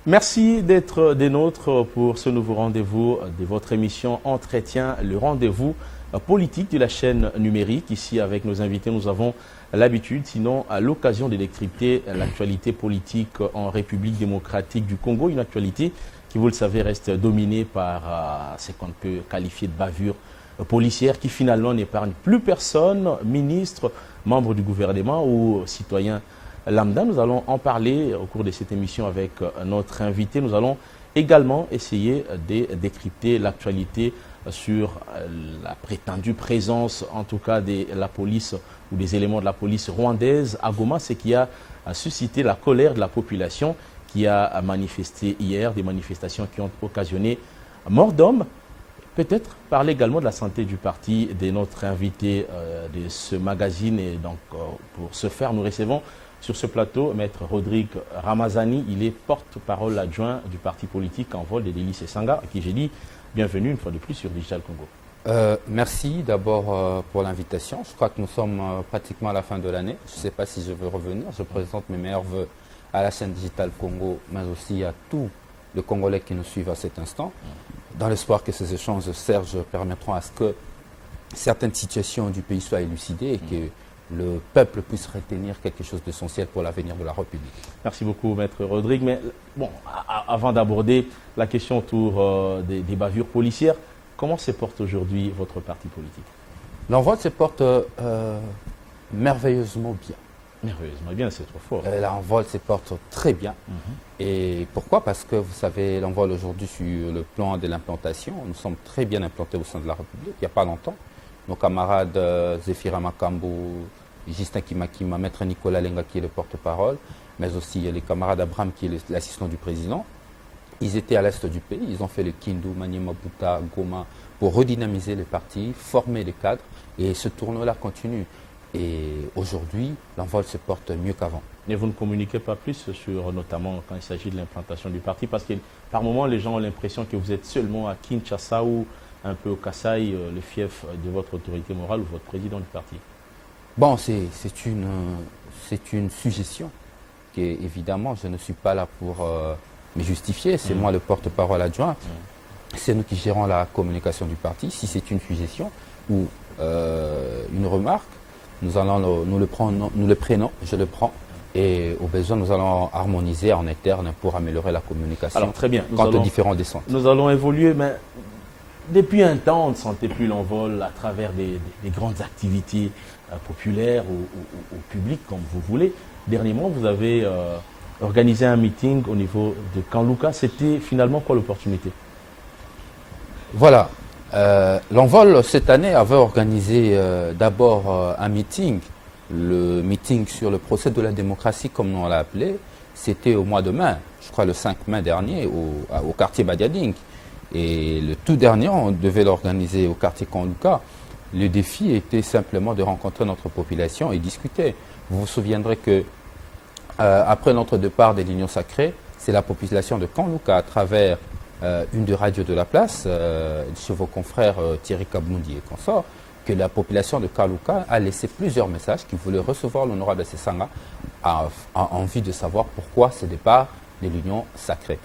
Merci d'être des nôtres pour ce nouveau rendez-vous de votre émission Entretien, le rendez-vous politique de la chaîne numérique. Ici, avec nos invités, nous avons l'habitude, sinon à l'occasion de décrypter l'actualité politique en République démocratique du Congo, une actualité qui, vous le savez, reste dominée par ce qu'on peut qualifier de bavure policière qui finalement n'épargne plus personne, ministre, membre du gouvernement ou citoyen lambda. Nous allons en parler au cours de cette émission avec notre invité. Nous allons également essayer de décrypter l'actualité sur la prétendue présence, en tout cas, de la police ou des éléments de la police rwandaise à Goma, ce qui a suscité la colère de la population qui a manifesté hier, des manifestations qui ont occasionné mort d'hommes. Peut-être parler également de la santé du parti de notre invité de ce magazine. Et donc, pour ce faire, nous recevons sur ce plateau Maître Rodrigue Ramazani. Il est porte-parole adjoint du parti politique en vol de Délice Sanga, à qui j'ai dit bienvenue une fois de plus sur Digital Congo. Merci d'abord pour l'invitation. Je crois que nous sommes pratiquement à la fin de l'année. Je ne sais pas si je veux revenir. Je présente mes meilleurs voeux à la chaîne Digital Congo, mais aussi à tous les Congolais qui nous suivent à cet instant, dans l'espoir que ces échanges, Serge, permettront à ce que certaines situations du pays soient élucidées et que le peuple puisse retenir quelque chose d'essentiel pour l'avenir de la République. Merci beaucoup, Maître Rodrigue. Mais bon, avant d'aborder la question autour des bavures policières, comment se porte aujourd'hui votre parti politique? L'envol se porte merveilleusement bien. Merveilleusement bien, c'est trop fort. L'envol se porte très bien. Et pourquoi? Parce que vous savez, l'envol aujourd'hui sur le plan de l'implantation, nous sommes très bien implantés au sein de la République, il n'y a pas longtemps. Nos camarades Zéphira Makambo, Justin Kimakima, Maître Nicolas Lenga qui est le porte-parole, mais aussi les camarades Abraham qui est l'assistant du président. Ils étaient à l'est du pays, ils ont fait le Kindu, Maniema, Buta, Goma pour redynamiser les partis, former les cadres et ce tournoi-là continue. Et aujourd'hui, l'envol se porte mieux qu'avant. Et vous ne communiquez pas plus sur, notamment quand il s'agit de l'implantation du parti, parce que par moments, les gens ont l'impression que vous êtes seulement à Kinshasa ou un peu au Kasaï, le fief de votre autorité morale ou votre président du parti. Bon, c'est une suggestion que, évidemment, je ne suis pas là pour me justifier. C'est moi le porte-parole adjoint. C'est nous qui gérons la communication du parti. Si c'est une suggestion ou une remarque, nous le prenons, je le prends. Et au besoin, nous allons harmoniser en interne pour améliorer la communication. Alors, très bien. Quant aux différents descentes. Nous allons évoluer, mais depuis un temps, on ne sentait plus l'envol à travers des grandes activités populaires ou publiques, comme vous voulez. Dernièrement, vous avez organisé un meeting au niveau de Kanluka. C'était finalement quoi l'opportunité? Voilà. L'envol, cette année, avait organisé d'abord un meeting. Le meeting sur le procès de la démocratie, comme on l'a appelé, c'était au mois de mai, je crois le 5 mai dernier, au quartier Badiading. Et le tout dernier, on devait l'organiser au quartier Kanluka. Le défi était simplement de rencontrer notre population et discuter. Vous vous souviendrez que après notre départ de l'Union sacrée, c'est la population de Kanluka, à travers une des radios de la place, chez vos confrères Thierry Kaboundi et consorts, que la population de Kanluka a laissé plusieurs messages qui voulaient recevoir l'honorable Sesanga a envie de savoir pourquoi ce départ de l'Union sacrée.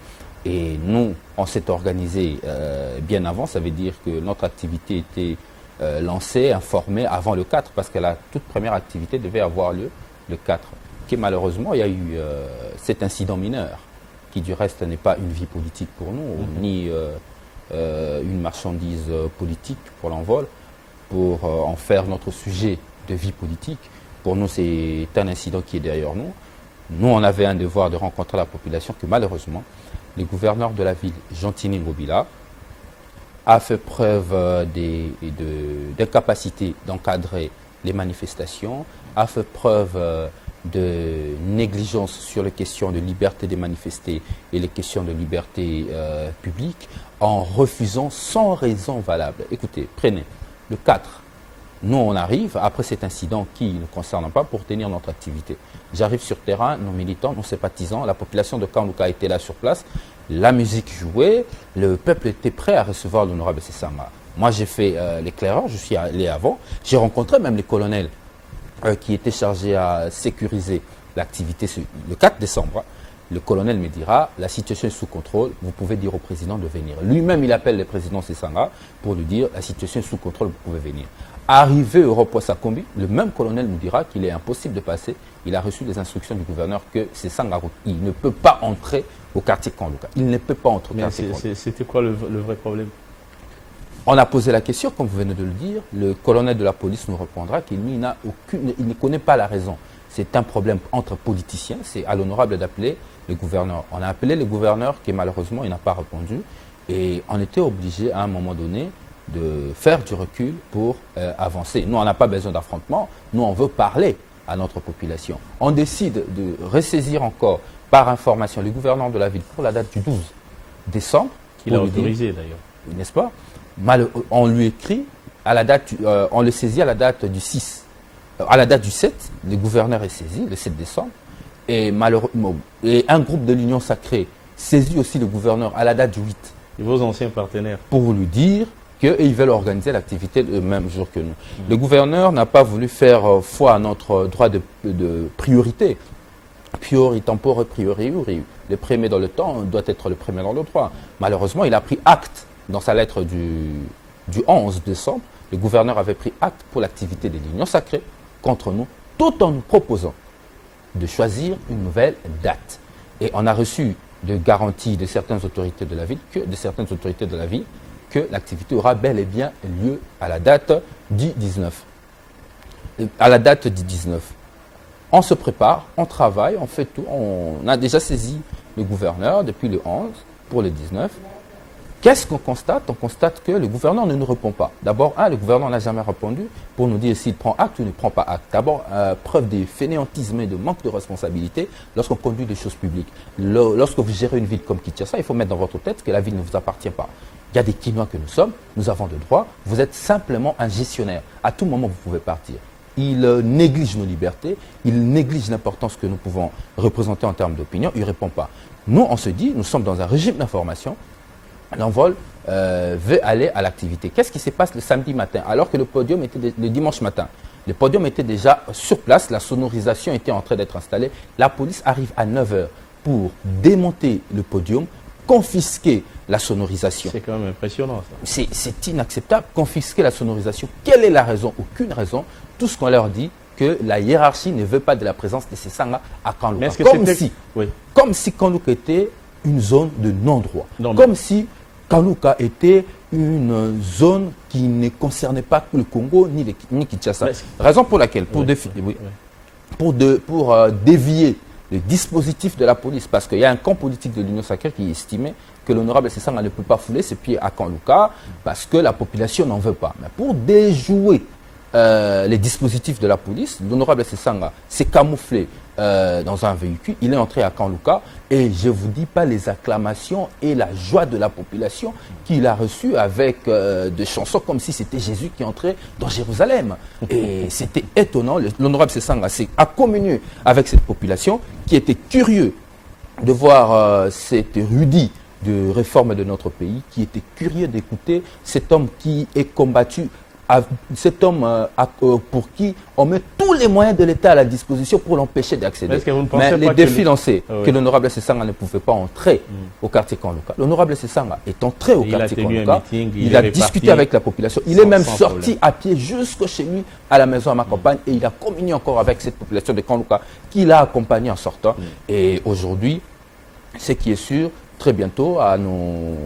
Et nous, on s'est organisé bien avant, ça veut dire que notre activité était lancée, informée avant le 4, parce que la toute première activité devait avoir lieu le 4. Et malheureusement, il y a eu cet incident mineur, qui du reste n'est pas une vie politique pour nous, ni une marchandise politique pour l'envol, pour en faire notre sujet de vie politique. Pour nous, c'est un incident qui est derrière nous. Nous, on avait un devoir de rencontrer la population que malheureusement, le gouverneur de la ville, Jean-Tini Ngobila, a fait preuve d'incapacité d'encadrer les manifestations, a fait preuve de négligence sur les questions de liberté de manifester et les questions de liberté publique, en refusant sans raison valable. Écoutez, prenez le 4. Nous, on arrive, après cet incident qui ne nous concerne pas, pour tenir notre activité. J'arrive sur terrain, nos militants, nos sympathisants, la population de Kanluka était là sur place, la musique jouait, le peuple était prêt à recevoir l'honorable Sesanga. Moi, j'ai fait l'éclaireur, je suis allé avant, j'ai rencontré même les colonels qui étaient chargés à sécuriser l'activité le 4 décembre. Le colonel me dira, la situation est sous contrôle, vous pouvez dire au président de venir. Lui-même, il appelle le président Sessanga pour lui dire, la situation est sous contrôle, vous pouvez venir. Arrivé au repos Sakombi, le même colonel nous dira qu'il est impossible de passer. Il a reçu des instructions du gouverneur que Sessanga, il ne peut pas entrer au quartier Kanlouka. Il ne peut pas entrer au quartier Kanlouka. C'était quoi le vrai problème? On a posé la question, comme vous venez de le dire. Le colonel de la police nous répondra qu'il il ne connaît pas la raison. C'est un problème entre politiciens. C'est à l'honorable d'appeler le gouverneur. On a appelé le gouverneur qui malheureusement il n'a pas répondu. Et on était obligé à un moment donné de faire du recul pour avancer. Nous, on n'a pas besoin d'affrontement. Nous, on veut parler à notre population. On décide de ressaisir encore par information le gouverneur de la ville pour la date du 12 décembre. Qu'il a autorisé d'ailleurs. N'est-ce pas? On lui écrit, à la date, on le saisit à la date du 6. À la date du 7, le gouverneur est saisi, le 7 décembre. Et malheureusement, un groupe de l'Union Sacrée saisit aussi le gouverneur à la date du 8. Et vos anciens partenaires. Pour lui dire qu'ils veulent organiser l'activité le même jour que nous. Le gouverneur n'a pas voulu faire foi à notre droit de priorité. Priori tempore priori. Le premier dans le temps doit être le premier dans le droit. Malheureusement, il a pris acte dans sa lettre du 11 décembre. Le gouverneur avait pris acte pour l'activité de l'Union Sacrée contre nous, tout en nous proposant de choisir une nouvelle date. Et on a reçu de garanties de certaines autorités de la ville que l'activité aura bel et bien lieu à la date du 19. À la date du 19. On se prépare, on travaille, on fait tout. On a déjà saisi le gouverneur depuis le 11 pour le 19. Qu'est-ce qu'on constate? On constate que le gouverneur ne nous répond pas. D'abord, le gouverneur n'a jamais répondu pour nous dire s'il prend acte ou ne prend pas acte. D'abord, preuve de fainéantisme et de manque de responsabilité lorsqu'on conduit des choses publiques. Lorsque vous gérez une ville comme Kinshasa, il faut mettre dans votre tête que la ville ne vous appartient pas. Il y a des Kinois que nous sommes, nous avons des droits, vous êtes simplement un gestionnaire. À tout moment, vous pouvez partir. Il néglige nos libertés, il néglige l'importance que nous pouvons représenter en termes d'opinion, il ne répond pas. Nous, on se dit, nous sommes dans un régime d'information. L'envol veut aller à l'activité. Qu'est-ce qui se passe le samedi matin alors que le podium était le dimanche matin? Le podium était déjà sur place, la sonorisation était en train d'être installée. La police arrive à 9h pour démonter le podium, confisquer la sonorisation. C'est quand même impressionnant ça. C'est inacceptable, confisquer la sonorisation. Quelle est la raison? Aucune raison. Tout ce qu'on leur dit, que la hiérarchie ne veut pas de la présence de Sessanga à Kanlouka. Comme si Kanlouka était une zone de non-droit. Comme si Kanlouka était une zone qui ne concernait pas le Congo ni Kinshasa. Raison pour laquelle, pour dévier le dispositif de la police, parce qu'il y a un camp politique de l'Union Sacrée qui estimait que l'honorable Sessanga ne peut pas fouler ses pieds à Kanlouka parce que la population n'en veut pas. Mais pour déjouer les dispositifs de la police, l'honorable Sessanga s'est camouflé dans un véhicule, il est entré à Kanlouka et je ne vous dis pas les acclamations et la joie de la population qu'il a reçue avec des chansons comme si c'était Jésus qui entrait dans Jérusalem. Et c'était étonnant, l'honorable Sessanga a communié avec cette population qui était curieux de voir cette rudie de réforme de notre pays, qui était curieux d'écouter cet homme qui est combattu, cet homme pour qui on met tous les moyens de l'État à la disposition pour l'empêcher d'accéder. Mais les défis lancés, que l'honorable Sessanga ne pouvait pas entrer au quartier Kanlouka. L'honorable Sessanga est entré au quartier Kanlouka, il a discuté avec la population, il est même sorti à pied jusqu'au chez lui, à la maison à ma campagne, et il a communié encore avec cette population de Kanlouka qu'il a accompagné en sortant. Et aujourd'hui, ce qui est sûr, très bientôt, à nos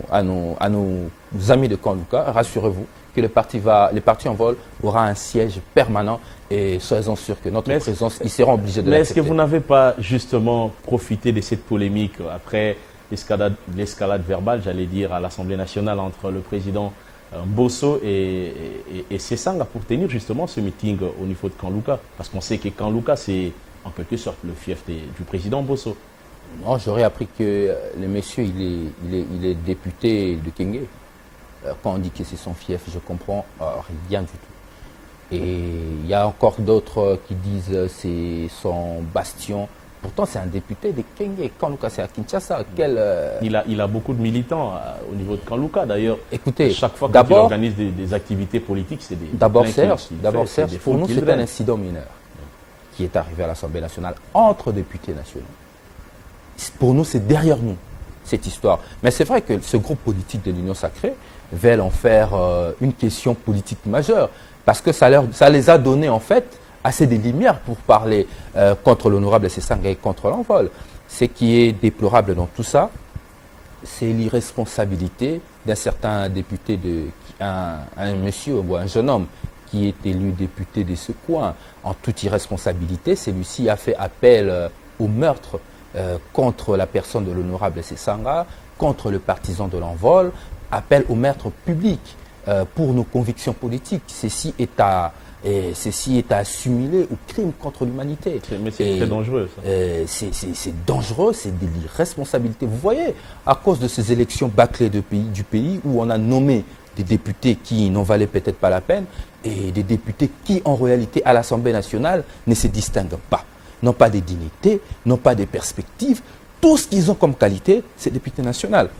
amis de Kanlouka, rassurez-vous, que le parti en vol aura un siège permanent et soyez-en sûrs que notre présence, ils seront obligés de l'accepter. Mais est-ce que vous n'avez pas justement profité de cette polémique après l'escalade verbale, j'allais dire, à l'Assemblée nationale entre le président Bosso et Sessanga pour tenir justement ce meeting au niveau de Kanlouka? Parce qu'on sait que Kanlouka, c'est en quelque sorte le fief du président Bosso. Non, j'aurais appris que le monsieur, il est député de Kenge. Quand on dit que c'est son fief, je comprends rien du tout. Et il y a encore d'autres qui disent c'est son bastion. Pourtant, c'est un député de Kenge. Kanlouka, c'est à Kinshasa. Il a beaucoup de militants au niveau de Kanlouka. D'ailleurs, écoutez, chaque fois qu'il organise des activités politiques, c'est des... D'abord, Serge, pour nous, c'est un incident mineur qui est arrivé à l'Assemblée nationale entre députés nationaux. pour nous, c'est derrière nous, cette histoire. Mais c'est vrai que ce groupe politique de l'Union sacrée veulent en faire une question politique majeure, parce que ça les a donné, en fait, assez de lumière pour parler contre l'honorable Sesanga et contre l'envol. Ce qui est déplorable dans tout ça, c'est l'irresponsabilité d'un certain député, un monsieur ou un jeune homme qui est élu député de ce coin. En toute irresponsabilité, celui-ci a fait appel au meurtre contre la personne de l'honorable Sesanga, contre le partisan de l'envol, appel au meurtre public pour nos convictions politiques. Ceci est à assimiler au crime contre l'humanité. Mais c'est très dangereux, ça. C'est dangereux, c'est de l'irresponsabilité. Vous voyez, à cause de ces élections bâclées du pays, où on a nommé des députés qui n'en valaient peut-être pas la peine, et des députés qui, en réalité, à l'Assemblée nationale, ne se distinguent pas. N'ont pas de dignité, n'ont pas de perspectives. Tout ce qu'ils ont comme qualité, c'est député national.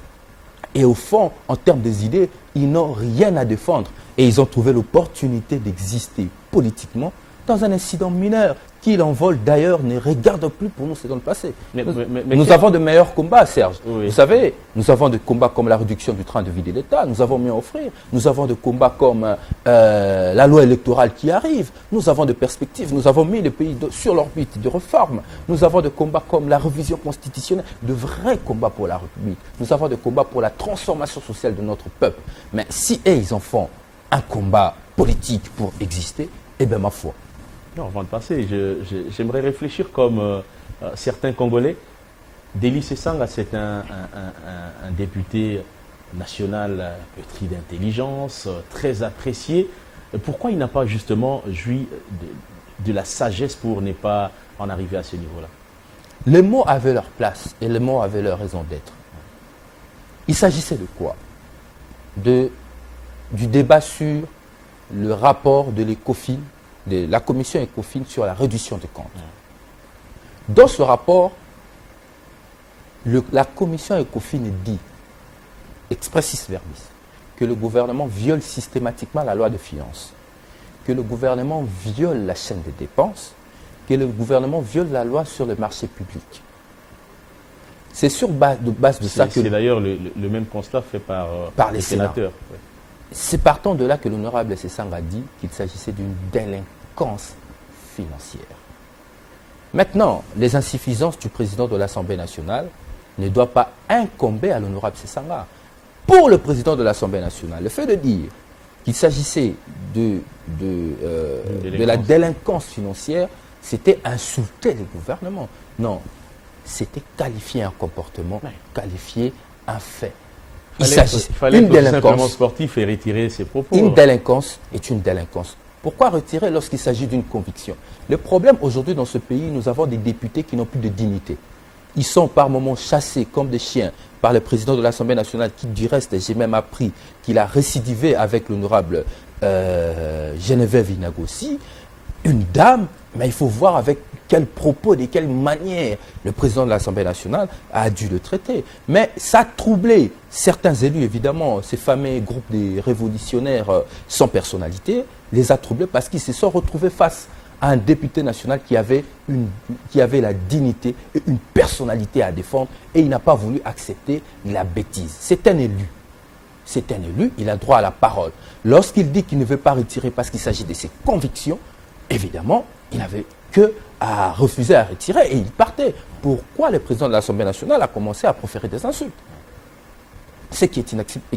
Et au fond, en termes des idées, ils n'ont rien à défendre. Et ils ont trouvé l'opportunité d'exister politiquement dans un incident mineur qui, l'envol d'ailleurs, ne regarde plus pour nous, c'est dans le passé. Nous avons de meilleurs combats, Serge. Oui. Vous savez, nous avons des combats comme la réduction du train de vie de l'État, nous avons mieux à offrir. Nous avons des combats comme la loi électorale qui arrive. Nous avons des perspectives. Nous avons mis le pays sur l'orbite de réforme. Nous avons des combats comme la révision constitutionnelle, de vrais combats pour la République. Nous avons des combats pour la transformation sociale de notre peuple. Mais si ils en font un combat politique pour exister, eh bien, ma foi. Non, avant de passer, j'aimerais réfléchir comme certains Congolais. Dély Sesanga, c'est un député national pétri d'intelligence, très apprécié. Pourquoi il n'a pas justement joui de la sagesse pour ne pas en arriver à ce niveau-là? Les mots avaient leur place et les mots avaient leur raison d'être. Il s'agissait de quoi? Du débat sur le rapport de l'ECOFIN, de la commission ECOFIN sur la réduction des comptes. Dans ce rapport, la commission ECOFIN dit, expressis verbis, que le gouvernement viole systématiquement la loi de finances, que le gouvernement viole la chaîne des dépenses, que le gouvernement viole la loi sur le marché public. C'est sur base de ça que... C'est d'ailleurs le même constat fait par les sénateurs. Ouais. C'est partant de là que l'honorable Sesanga a dit qu'il s'agissait d'une délinquance financière. Maintenant, les insuffisances du président de l'Assemblée nationale ne doivent pas incomber à l'honorable Sesanga. Pour le président de l'Assemblée nationale, le fait de dire qu'il s'agissait de la délinquance financière, c'était insulter le gouvernement. Non, c'était qualifier un comportement, qualifier un fait. Il fallait tout simplement sportif et retirer ses propos. Une délinquance est une délinquance. Pourquoi retirer lorsqu'il s'agit d'une conviction? Le problème aujourd'hui dans ce pays, nous avons des députés qui n'ont plus de dignité. Ils sont par moments chassés comme des chiens par le président de l'Assemblée nationale qui, du reste, j'ai même appris qu'il a récidivé avec l'honorable Geneviève Inagossi, une dame, mais il faut voir avec quels propos, de quelle manière le président de l'Assemblée nationale a dû le traiter. Mais ça a troublé certains élus, évidemment, ces fameux groupes de révolutionnaires sans personnalité, les a troublés parce qu'ils se sont retrouvés face à un député national qui avait la dignité et une personnalité à défendre et il n'a pas voulu accepter la bêtise. C'est un élu. C'est un élu, il a droit à la parole. Lorsqu'il dit qu'il ne veut pas retirer parce qu'il s'agit de ses convictions, évidemment, il n'avait que à refuser à retirer et il partait. Pourquoi le président de l'Assemblée nationale a commencé à proférer des insultes? Ce qui est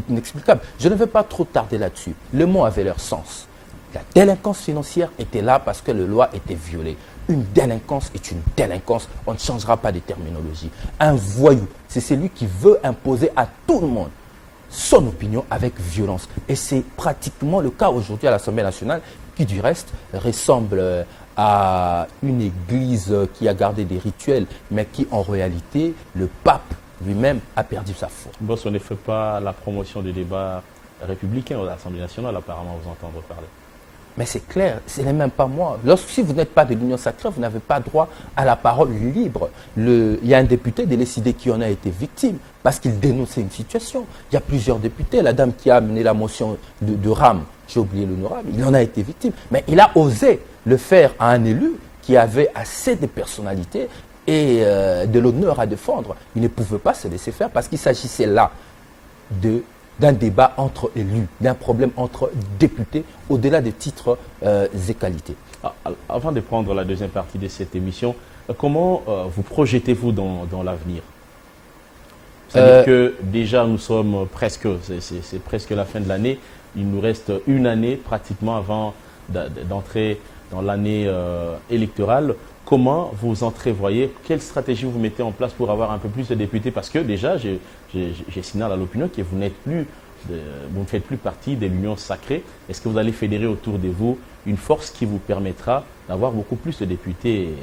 inexplicable. Je ne vais pas trop tarder là-dessus. Les mots avaient leur sens. La délinquance financière était là parce que la loi était violée. Une délinquance est une délinquance. On ne changera pas de terminologie. Un voyou, c'est celui qui veut imposer à tout le monde son opinion avec violence. Et c'est pratiquement le cas aujourd'hui à l'Assemblée nationale qui, du reste, ressemble à une église qui a gardé des rituels, mais qui, en réalité, le pape lui-même a perdu sa foi. Bon, on ne fait pas la promotion des débats républicains à l'Assemblée nationale, apparemment, vous entendre parler. Mais c'est clair, ce n'est même pas moi. Si vous n'êtes pas de l'Union sacrée, vous n'avez pas droit à la parole libre. Il y a un député de l'ECD qui en a été victime parce qu'il dénonçait une situation. Il y a plusieurs députés. La dame qui a amené la motion de RAM, j'ai oublié l'honorable, il en a été victime. Mais il a osé le faire à un élu qui avait assez de personnalité et de l'honneur à défendre. Il ne pouvait pas se laisser faire parce qu'il s'agissait là d'un débat entre élus, d'un problème entre députés, au-delà des titres et qualités. Avant de prendre la deuxième partie de cette émission, comment vous projetez-vous dans l'avenir? C'est-à-dire que déjà nous sommes presque, c'est presque la fin de l'année, il nous reste une année pratiquement avant d'entrer dans l'année électorale. Comment vous entrevoyez, quelle stratégie vous mettez en place pour avoir un peu plus de députés? Parce que déjà, j'ai signalé à l'opinion que vous ne faites plus partie de l'union sacrée. Est-ce que vous allez fédérer autour de vous une force qui vous permettra d'avoir beaucoup plus de députés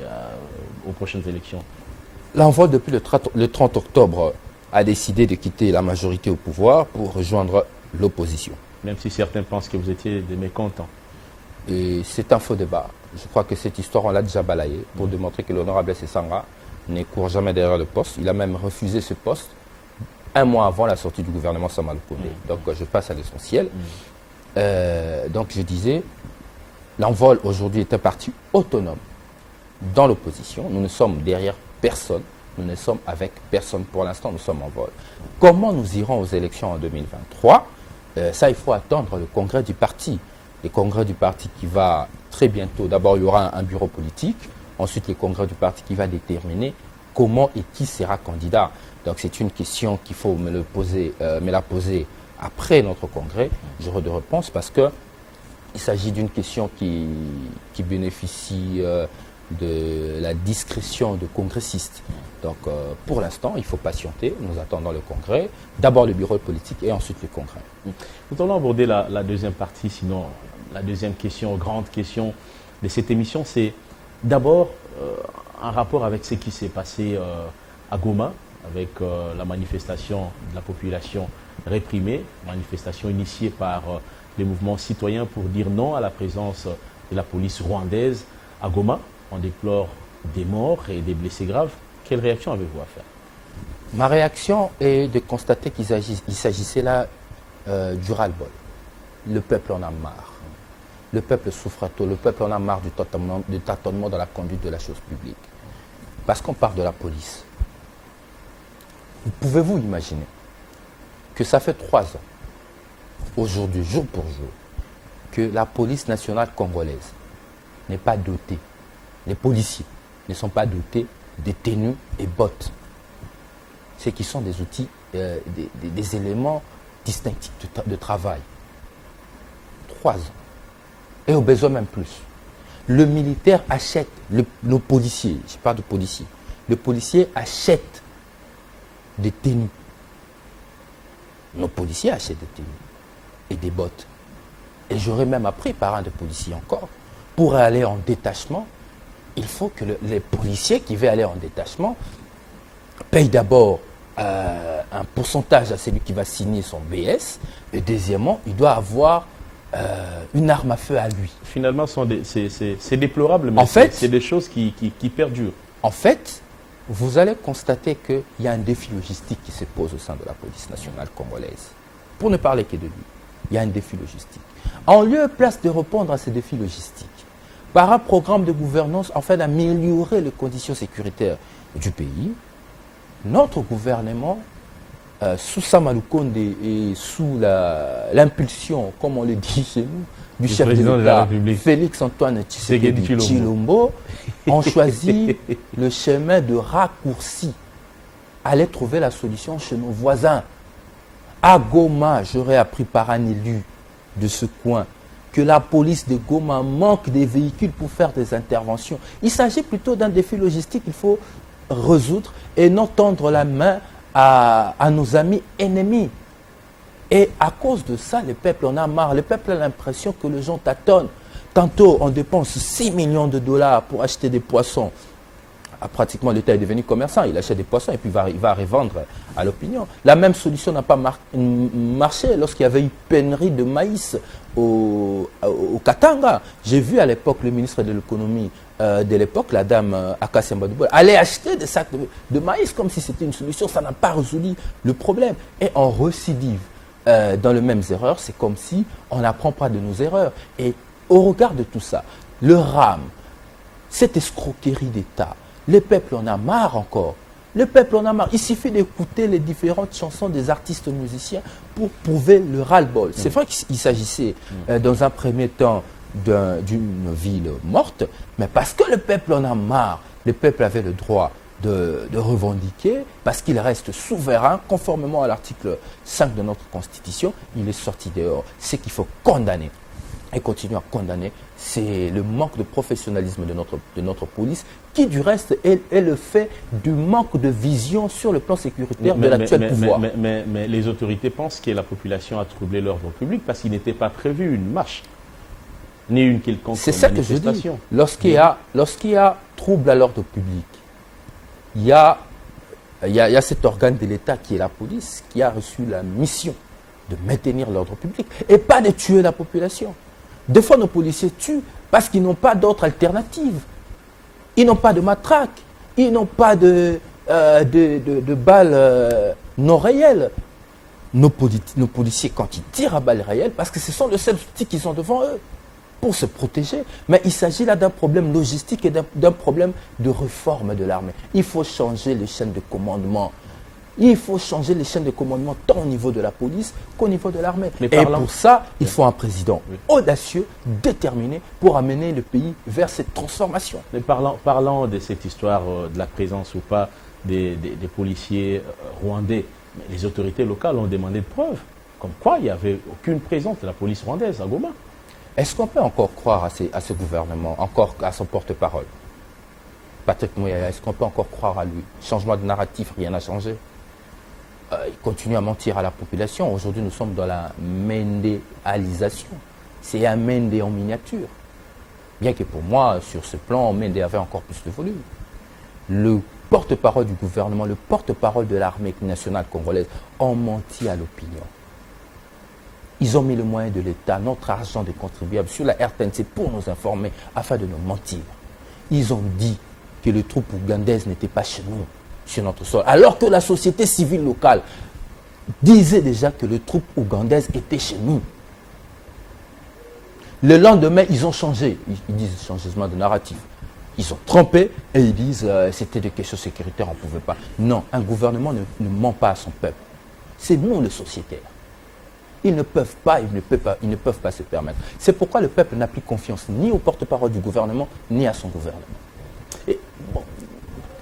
aux prochaines élections? L'envol depuis le 30 octobre a décidé de quitter la majorité au pouvoir pour rejoindre l'opposition. Même si certains pensent que vous étiez des mécontents. Et c'est un faux débat. Je crois que cette histoire, on l'a déjà balayée pour démontrer que l'honorable Sessanga ne court jamais derrière le poste. Il a même refusé ce poste un mois avant la sortie du gouvernement Sama Lukonde. Donc je passe à l'essentiel. Donc je disais, l'envol aujourd'hui est un parti autonome dans l'opposition. Nous ne sommes derrière personne. Nous ne sommes avec personne. Pour l'instant, nous sommes en vol. Comment nous irons aux élections en 2023 ? Ça, il faut attendre le congrès du parti. Le congrès du parti qui va très bientôt, d'abord il y aura un bureau politique, ensuite le congrès du parti qui va déterminer comment et qui sera candidat. Donc c'est une question qu'il faut me la poser après notre congrès. J'aurai de réponses parce qu'il s'agit d'une question qui bénéficie de la discrétion de congressistes. Donc pour l'instant, il faut patienter, nous attendons le congrès, d'abord le bureau politique et ensuite le congrès. Nous allons aborder la deuxième partie, sinon la deuxième question, grande question de cette émission, c'est d'abord un rapport avec ce qui s'est passé à Goma, avec la manifestation de la population réprimée, manifestation initiée par les mouvements citoyens pour dire non à la présence de la police rwandaise à Goma. On déplore des morts et des blessés graves. Quelle réaction avez-vous à faire? Ma réaction est de constater qu'il s'agissait là du ras-le-bol. Le peuple en a marre. Le peuple souffre à tôt. Le peuple en a marre du tâtonnement dans la conduite de la chose publique. Parce qu'on parle de la police. Pouvez-vous imaginer que ça fait 3 ans, aujourd'hui, jour pour jour, que la police nationale congolaise n'est pas dotée, les policiers ne sont pas dotés de tenues et bottes. Ce qui sont des outils, des éléments distinctifs de travail. 3 ans. Et au besoin même plus. Le militaire achète, le policier, je parle de policier, le policier achète des tenues. Nos policiers achètent des tenues et des bottes. Et j'aurais même appris par un des policiers encore, pour aller en détachement, il faut que les policiers qui veulent aller en détachement payent d'abord un pourcentage à celui qui va signer son BS, et deuxièmement, il doit avoir une arme à feu à lui. Finalement, c'est déplorable, mais c'est des choses qui perdurent. En fait, vous allez constater qu'il y a un défi logistique qui se pose au sein de la police nationale congolaise. Pour ne parler que de lui, il y a un défi logistique. En lieu et place de répondre à ces défis logistiques, par un programme de gouvernance afin d'améliorer les conditions sécuritaires du pays, notre gouvernement, sous Sama Lukonde et sous l'impulsion, comme on le dit chez nous, du chef de l'État, Félix-Antoine Tshisekedi Tshilombo, ont choisi le chemin de raccourci. Aller trouver la solution chez nos voisins. À Goma, j'aurais appris par un élu de ce coin que la police de Goma manque des véhicules pour faire des interventions. Il s'agit plutôt d'un défi logistique qu'il faut résoudre et non tendre la main à nos amis ennemis. Et à cause de ça, le peuple en a marre. Le peuple a l'impression que les gens tâtonnent. Tantôt, on dépense 6 millions de dollars pour acheter des poissons. Pratiquement, l'État est devenu commerçant. Il achète des poissons et puis il va revendre à l'opinion. La même solution n'a pas marché lorsqu'il y avait eu pénurie de maïs au Katanga. J'ai vu à l'époque le ministre de l'économie de l'époque, la dame Akassia Mbadouboula, aller acheter des sacs de maïs comme si c'était une solution. Ça n'a pas résolu le problème. Et on récidive dans les mêmes erreurs. C'est comme si on n'apprend pas de nos erreurs. Et au regard de tout ça, le RAM, cette escroquerie d'État, Le peuple en a marre encore. Le peuple en a marre. Il suffit d'écouter les différentes chansons des artistes musiciens pour prouver le ras-le-bol. C'est vrai qu'il s'agissait dans un premier temps d'une ville morte, mais parce que le peuple en a marre, le peuple avait le droit de revendiquer, parce qu'il reste souverain, conformément à l'article 5 de notre Constitution, il est sorti dehors. Ce qu'il faut condamner et continuer à condamner, c'est le manque de professionnalisme de notre police, qui du reste est le fait du manque de vision sur le plan sécuritaire de l'actuel pouvoir. Mais les autorités pensent que la population a troublé l'ordre public parce qu'il n'était pas prévu une marche, ni une quelconque manifestation. C'est ça que je dis. Lorsqu'il y a trouble à l'ordre public, il y a cet organe de l'État qui est la police, qui a reçu la mission de maintenir l'ordre public et pas de tuer la population. Des fois, nos policiers tuent parce qu'ils n'ont pas d'autre alternative. Ils n'ont pas de matraque, ils n'ont pas de balles non réelles. Nos policiers, quand ils tirent à balles réelles, parce que ce sont les seuls outils qu'ils ont devant eux pour se protéger. Mais il s'agit là d'un problème logistique et d'un problème de réforme de l'armée. Il faut changer les chaînes de commandement. Il faut changer les chaînes de commandement tant au niveau de la police qu'au niveau de l'armée. Et pour ça, il faut un président audacieux, déterminé pour amener le pays vers cette transformation. Mais parlant de cette histoire de la présence ou pas des policiers rwandais, les autorités locales ont demandé de preuves, comme quoi il n'y avait aucune présence de la police rwandaise à Goma. Est-ce qu'on peut encore croire à ce gouvernement, encore à son porte-parole? Patrick Muyaya, est-ce qu'on peut encore croire à lui? Changement de narratif, rien n'a changé. Il continue à mentir à la population. Aujourd'hui, nous sommes dans la mendéalisation. C'est un Mendé en miniature. Bien que pour moi, sur ce plan, Mendé avait encore plus de volume. Le porte-parole du gouvernement, le porte-parole de l'armée nationale congolaise ont menti à l'opinion. Ils ont mis le moyen de l'État, notre argent des contribuables, sur la RTNC pour nous informer, afin de nous mentir. Ils ont dit que les troupes ougandaises n'étaient pas chez nous, sur notre sol, alors que la société civile locale disait déjà que les troupes ougandaises étaient chez nous. Le lendemain, ils ont changé. Ils disent changement de narratif. Ils ont trompé et ils disent c'était des questions sécuritaires, on ne pouvait pas. Non, un gouvernement ne ment pas à son peuple. C'est nous les sociétaires. Ils ne peuvent pas se permettre. C'est pourquoi le peuple n'a plus confiance ni au porte-parole du gouvernement, ni à son gouvernement. Et bon,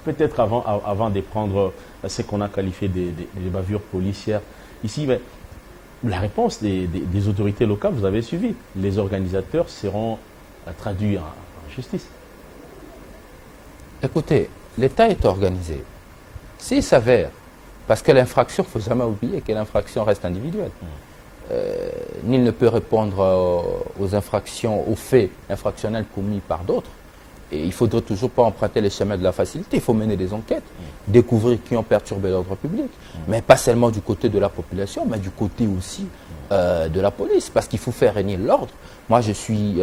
peut-être avant de prendre ce qu'on a qualifié des bavures policières, ici, mais la réponse des autorités locales, vous avez suivi. Les organisateurs seront traduits en justice. Écoutez, l'État est organisé. S'il s'avère, parce que l'infraction, il ne faut jamais oublier que l'infraction reste individuelle. Nul ne peut répondre aux infractions, aux faits infractionnels commis par d'autres. Et il ne faudrait toujours pas emprunter les chemins de la facilité. Il faut mener des enquêtes, découvrir qui ont perturbé l'ordre public. Mais pas seulement du côté de la population, mais du côté aussi de la police. Parce qu'il faut faire régner l'ordre. Moi, je suis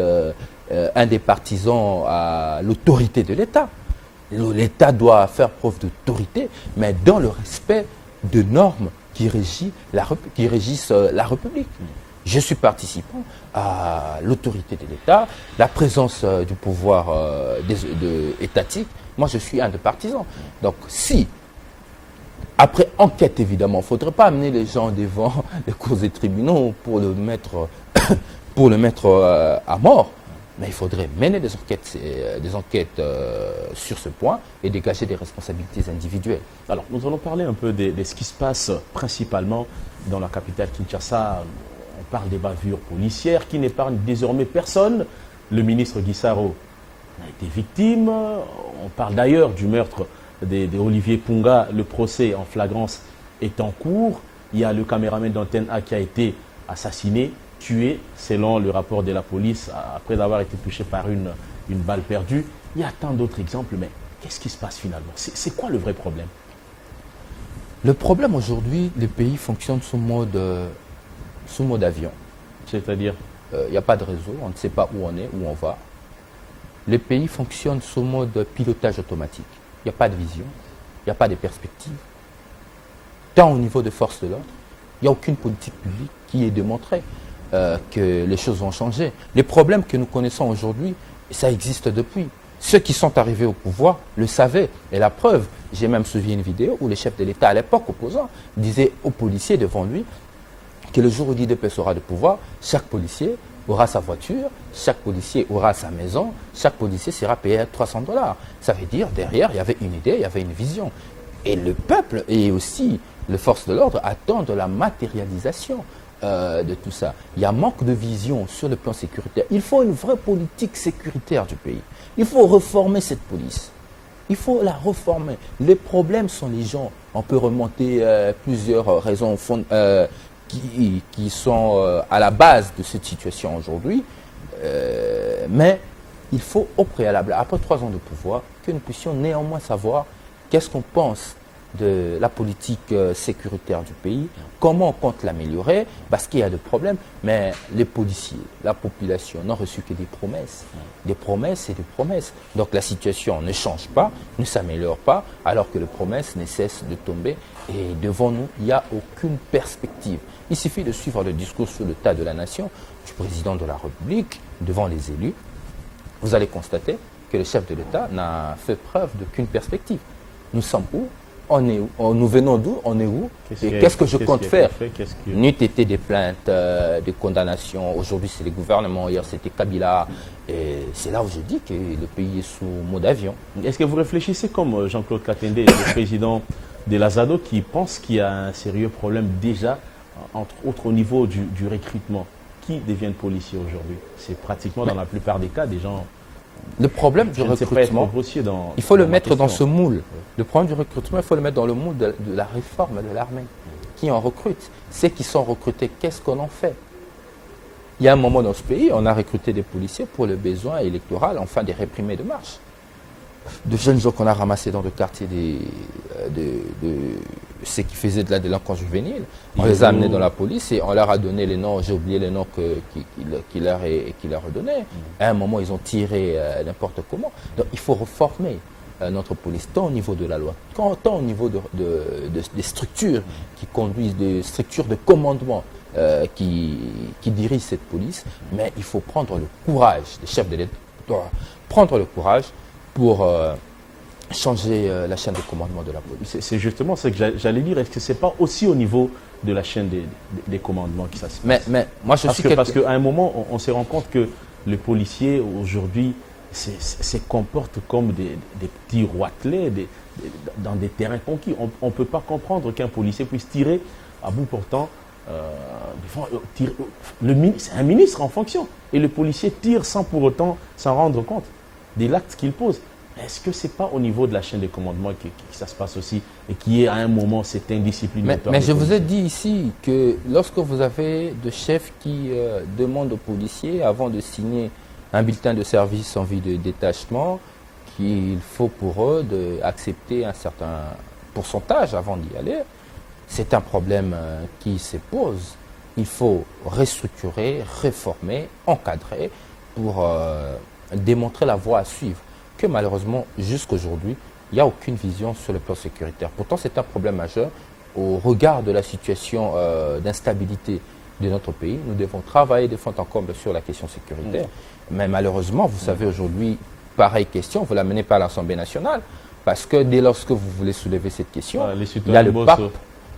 un des partisans à l'autorité de l'État. L'État doit faire preuve d'autorité, mais dans le respect de normes qui régissent la République. Je suis participant à l'autorité de l'État, la présence du pouvoir étatique. Moi, je suis un des partisans. Donc, si, après enquête, évidemment, il ne faudrait pas amener les gens devant les cours des tribunaux pour le mettre à mort, mais il faudrait mener des enquêtes sur ce point et dégager des responsabilités individuelles. Alors, nous allons parler un peu de ce qui se passe principalement dans la capitale Kinshasa. On parle des bavures policières qui n'épargnent désormais personne. Le ministre Guissaro a été victime. On parle d'ailleurs du meurtre d'Olivier Punga. Le procès en flagrance est en cours. Il y a le caméraman d'Antenne A qui a été assassiné, tué, selon le rapport de la police, après avoir été touché par une balle perdue. Il y a tant d'autres exemples, mais qu'est-ce qui se passe finalement? C'est quoi le vrai problème? Le problème aujourd'hui, le pays fonctionne sous mode avion. C'est-à-dire? Il n'y a pas de réseau, on ne sait pas où on est, où on va. Le pays fonctionne sous mode pilotage automatique. Il n'y a pas de vision, il n'y a pas de perspective. Tant au niveau des forces de l'ordre, il n'y a aucune politique publique qui ait démontré que les choses vont changer. Les problèmes que nous connaissons aujourd'hui, ça existe depuis. Ceux qui sont arrivés au pouvoir le savaient. Et la preuve, j'ai même suivi une vidéo où le chef de l'État, à l'époque opposant, disait aux policiers devant lui que le jour où l'IDP sera de pouvoir, chaque policier aura sa voiture, chaque policier aura sa maison, chaque policier sera payé à $300. Ça veut dire, derrière, il y avait une idée, il y avait une vision. Et le peuple et aussi les forces de l'ordre attendent la matérialisation de tout ça. Il y a manque de vision sur le plan sécuritaire. Il faut une vraie politique sécuritaire du pays. Il faut réformer cette police. Il faut la réformer. Les problèmes sont les gens. On peut remonter plusieurs raisons qui sont à la base de cette situation aujourd'hui. Mais il faut au préalable, après 3 ans de pouvoir, que nous puissions néanmoins savoir qu'est-ce qu'on pense de la politique sécuritaire du pays, comment on compte l'améliorer, parce qu'il y a des problèmes, mais les policiers, la population n'ont reçu que des promesses et des promesses. Donc la situation ne change pas, ne s'améliore pas, alors que les promesses ne cessent de tomber et devant nous, il n'y a aucune perspective. Il suffit de suivre le discours sur l'état de la nation du président de la République devant les élus. Vous allez constater que le chef de l'État n'a fait preuve d'aucune perspective. Nous sommes où? On est où? Nous venons d'où? On est où? Et qu'est-ce que je compte faire? N'eût été des plaintes, des condamnations. Aujourd'hui, c'est le gouvernement. Hier, c'était Kabila. Et c'est là où je dis que le pays est sous mode avion. Est-ce que vous réfléchissez comme Jean-Claude Katende, le président de l'Azado, qui pense qu'il y a un sérieux problème déjà, entre autres au niveau du recrutement? Qui deviennent policiers aujourd'hui? C'est pratiquement dans la plupart des cas des gens... Le problème du recrutement, il faut le mettre dans ce moule. Le problème du recrutement, il faut le mettre dans le moule de la réforme de l'armée. Qui en recrute? Ceux qui sont recrutés, qu'est-ce qu'on en fait? Il y a un moment dans ce pays, on a recruté des policiers pour le besoin électoral, enfin des réprimés de marche. De jeunes gens qu'on a ramassés dans le quartier de ceux qui faisaient de la délinquance juvénile. On les a amenés dans la police et on leur a donné les noms, j'ai oublié les noms qu'il leur a donnés. À un moment, ils ont tiré n'importe comment. Donc il faut reformer notre police, tant au niveau de la loi, tant au niveau des structures qui conduisent, des structures de commandement qui dirigent cette police. Mais il faut prendre le courage, les chefs de l'État doivent prendre le courage pour changer la chaîne de commandement de la police. C'est justement ce que j'allais dire. Est-ce que ce n'est pas aussi au niveau de la chaîne des commandements qui ça se passe? Mais moi, parce qu'à un moment, on se rend compte que les policiers, aujourd'hui, se comportent comme des petits roitelets dans des terrains conquis. On ne peut pas comprendre qu'un policier puisse tirer à bout portant. C'est un ministre en fonction. Et le policier tire sans pour autant s'en rendre compte de l'acte qu'il pose. Est-ce que ce n'est pas au niveau de la chaîne de commandement que ça se passe aussi et qui est à un moment cette indiscipline? Mais je vous ai dit ici que lorsque vous avez des chefs qui demandent aux policiers, avant de signer un bulletin de service en vue de détachement, qu'il faut pour eux d'accepter un certain pourcentage avant d'y aller, c'est un problème qui se pose. Il faut restructurer, réformer, encadrer pour démontrer la voie à suivre. Que malheureusement, jusqu'aujourd'hui, il n'y a aucune vision sur le plan sécuritaire. Pourtant, c'est un problème majeur au regard de la situation d'instabilité de notre pays. Nous devons travailler de fond en comble sur la question sécuritaire. Mais malheureusement, vous savez aujourd'hui, pareille question, vous ne l'amenez pas à l'Assemblée nationale, parce que dès lorsque vous voulez soulever cette question, il y a le pape.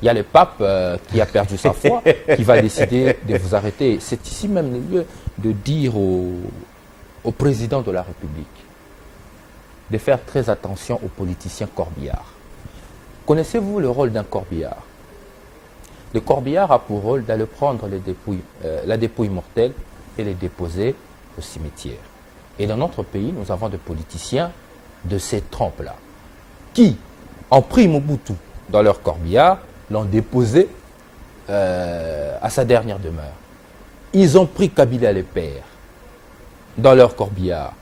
Il y a le pape qui a perdu sa foi, qui va décider de vous arrêter. C'est ici même le lieu de dire au président de la République de faire très attention aux politiciens corbillards. Connaissez-vous le rôle d'un corbillard? Le corbillard a pour rôle d'aller prendre la dépouille mortelle et les déposer au cimetière. Et dans notre pays, nous avons des politiciens de ces trempes-là qui ont pris Mobutu dans leur corbillard, l'ont déposé à sa dernière demeure. Ils ont pris Kabila le père dans leur corbillard.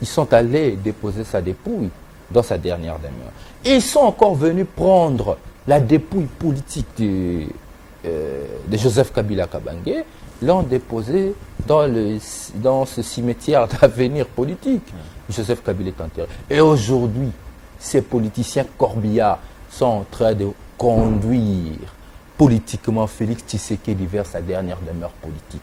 Ils sont allés déposer sa dépouille dans sa dernière demeure. Et ils sont encore venus prendre la dépouille politique de Joseph Kabila Kabange, l'ont déposé dans ce cimetière d'avenir politique. Joseph Kabila est enterré. Et aujourd'hui, ces politiciens corbillards sont en train de conduire politiquement Félix Tshisekedi vers sa dernière demeure politique.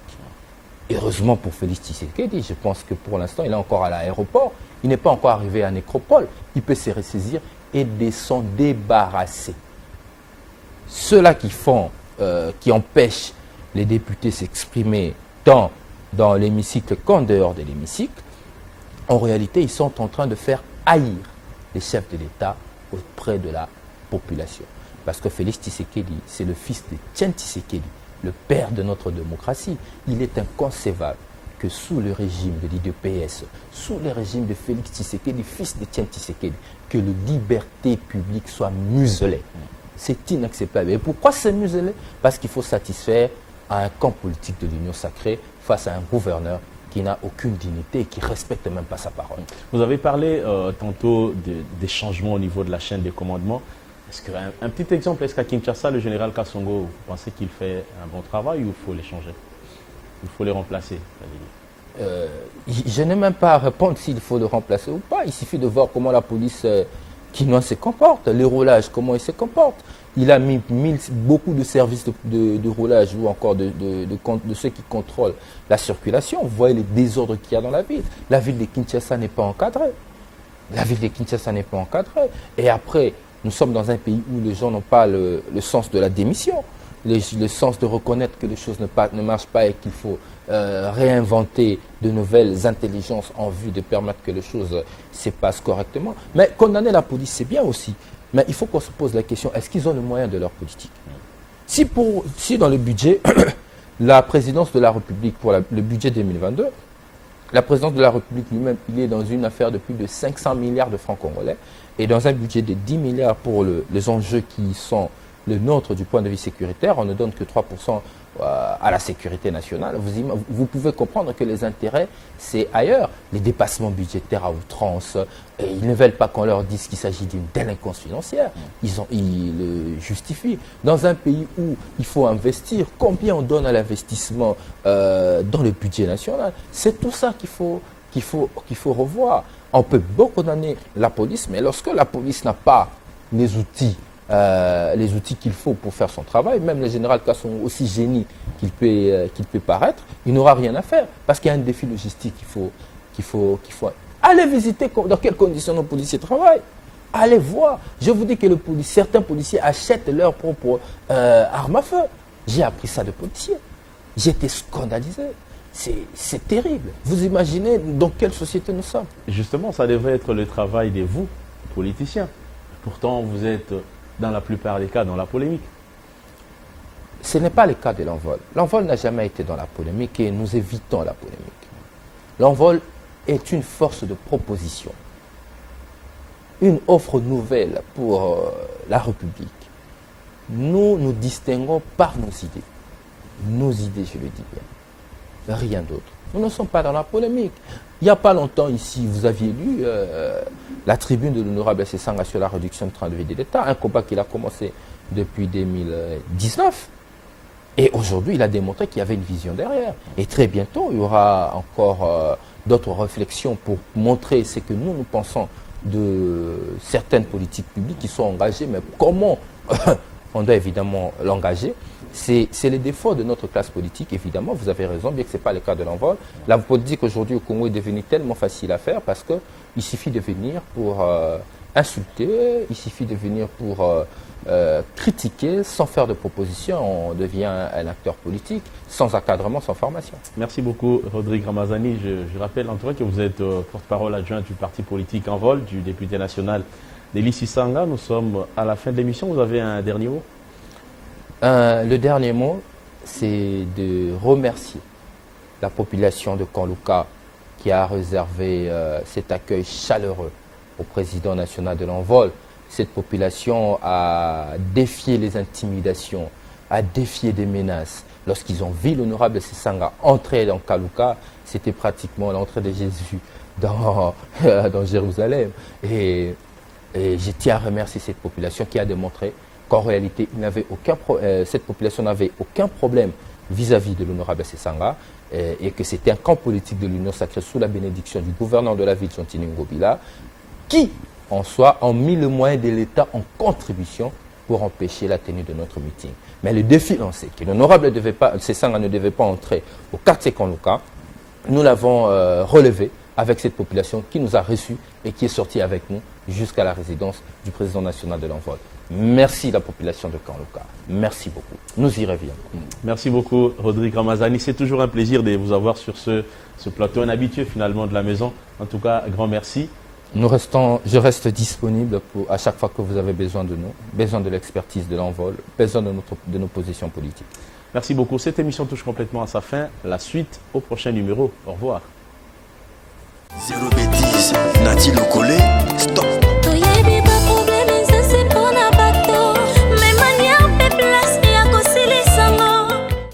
heureusement pour Félix Tshisekedi, je pense que pour l'instant, il est encore à l'aéroport. Il n'est pas encore arrivé à Nécropole. Il peut se ressaisir et de s'en débarrasser. Ceux-là qui empêchent les députés s'exprimer tant dans l'hémicycle qu'en dehors de l'hémicycle, en réalité, ils sont en train de faire haïr les chefs de l'État auprès de la population. Parce que Félix Tshisekedi, c'est le fils de Tien Tshisekedi, le père de notre démocratie. Il est inconcevable que sous le régime de l'IDPS, sous le régime de Félix Tshisekedi, fils de Tien Tshisekedi, que les libertés publiques soient muselées. C'est inacceptable. Et pourquoi c'est muselé? Parce qu'il faut satisfaire à un camp politique de l'Union sacrée face à un gouverneur qui n'a aucune dignité et qui ne respecte même pas sa parole. Vous avez parlé tantôt des changements au niveau de la chaîne des commandements. Est-ce qu'un petit exemple, est-ce qu'à Kinshasa, le général Kassongo, vous pensez qu'il fait un bon travail ou il faut les changer? Il faut les remplacer? Je n'ai même pas à répondre s'il faut le remplacer ou pas. Il suffit de voir comment la police quinoise se comporte, les roulages, comment ils se comportent. Il a mis beaucoup de services de roulage ou encore de ceux qui contrôlent la circulation. Vous voyez les désordres qu'il y a dans la ville. La ville de Kinshasa n'est pas encadrée. La ville de Kinshasa n'est pas encadrée. Et après, nous sommes dans un pays où les gens n'ont pas le sens de la démission, le sens de reconnaître que les choses ne marchent pas et qu'il faut réinventer de nouvelles intelligences en vue de permettre que les choses se passent correctement. Mais condamner la police, c'est bien aussi. Mais il faut qu'on se pose la question, est-ce qu'ils ont le moyen de leur politique? Si dans le budget, la présidence de la République, pour le budget 2022, la présidence de la République lui-même, il est dans une affaire de plus de 500 milliards de francs congolais, et dans un budget de 10 milliards pour les enjeux qui sont le nôtre du point de vue sécuritaire, on ne donne que 3% à la sécurité nationale. Vous pouvez comprendre que les intérêts, c'est ailleurs. Les dépassements budgétaires à outrance, et ils ne veulent pas qu'on leur dise qu'il s'agit d'une délinquance financière. Ils le justifient. Dans un pays où il faut investir, combien on donne à l'investissement dans le budget national? C'est tout ça qu'il faut revoir. On peut beaucoup condamner la police, mais lorsque la police n'a pas les outils qu'il faut pour faire son travail, même le général Kassongo, aussi génie qu'il peut paraître, il n'aura rien à faire. Parce qu'il y a un défi logistique qu'il faut. Allez visiter dans quelles conditions nos policiers travaillent. Allez voir. Je vous dis que certains policiers achètent leurs propres armes à feu. J'ai appris ça de policiers. J'étais scandalisé. C'est terrible. Vous imaginez dans quelle société nous sommes? Justement, ça devrait être le travail de vous, politiciens. Pourtant, vous êtes, dans la plupart des cas, dans la polémique. Ce n'est pas le cas de l'envol. L'envol n'a jamais été dans la polémique et nous évitons la polémique. L'envol est une force de proposition, une offre nouvelle pour la République. Nous nous distinguons par nos idées. Nos idées, je le dis bien. Rien d'autre. Nous ne sommes pas dans la polémique. Il n'y a pas longtemps ici, vous aviez lu la tribune de l'honorable Sesanga sur la réduction de train de vie de l'État, un combat qu'il a commencé depuis 2019. Et aujourd'hui, il a démontré qu'il y avait une vision derrière. Et très bientôt, il y aura encore d'autres réflexions pour montrer ce que nous pensons de certaines politiques publiques qui sont engagées, mais comment on doit évidemment l'engager. C'est les défauts de notre classe politique, évidemment, vous avez raison, bien que ce n'est pas le cas de l'envol. La politique aujourd'hui au Congo est devenue tellement facile à faire parce qu'il suffit de venir pour insulter, il suffit de venir pour critiquer sans faire de proposition. On devient un acteur politique sans encadrement, sans formation. Merci beaucoup, Rodrigue Ramazani. Je rappelle en tout cas que vous êtes porte-parole adjoint du parti politique Envol, du député national Félix Tshisekedi. Nous sommes à la fin de l'émission. Vous avez un dernier mot? Le dernier mot, c'est de remercier la population de Kanlouka qui a réservé cet accueil chaleureux au président national de l'Envol. Cette population a défié les intimidations, a défié des menaces. Lorsqu'ils ont vu l'honorable Sesanga entrer dans Kanlouka, c'était pratiquement l'entrée de Jésus dans Jérusalem. Et je tiens à remercier cette population qui a démontré qu'en réalité, cette population n'avait aucun problème vis-à-vis de l'honorable Sesanga et que c'était un camp politique de l'Union sacrée sous la bénédiction du gouverneur de la ville, Chantini Ngobila, qui, en soi, ont mis le moyen de l'État en contribution pour pour empêcher la tenue de notre meeting. Mais le défi lancé, que l'honorable Sesanga ne devait pas entrer au quartier Kanlouka, nous l'avons relevé avec cette population qui nous a reçus et qui est sortie avec nous jusqu'à la résidence du président national de l'envol. Merci la population de Kanlouka. Merci beaucoup. Nous y reviendrons. Merci beaucoup, Rodrigue Ramazani. C'est toujours un plaisir de vous avoir sur ce plateau, un habitué finalement de la maison. En tout cas, grand merci. Je reste disponible à chaque fois que vous avez besoin de nous, besoin de l'expertise de l'envol, besoin de nos positions politiques. Merci beaucoup. Cette émission touche complètement à sa fin. La suite au prochain numéro. Au revoir. Zéro bêtise, Nati Lokole, stop.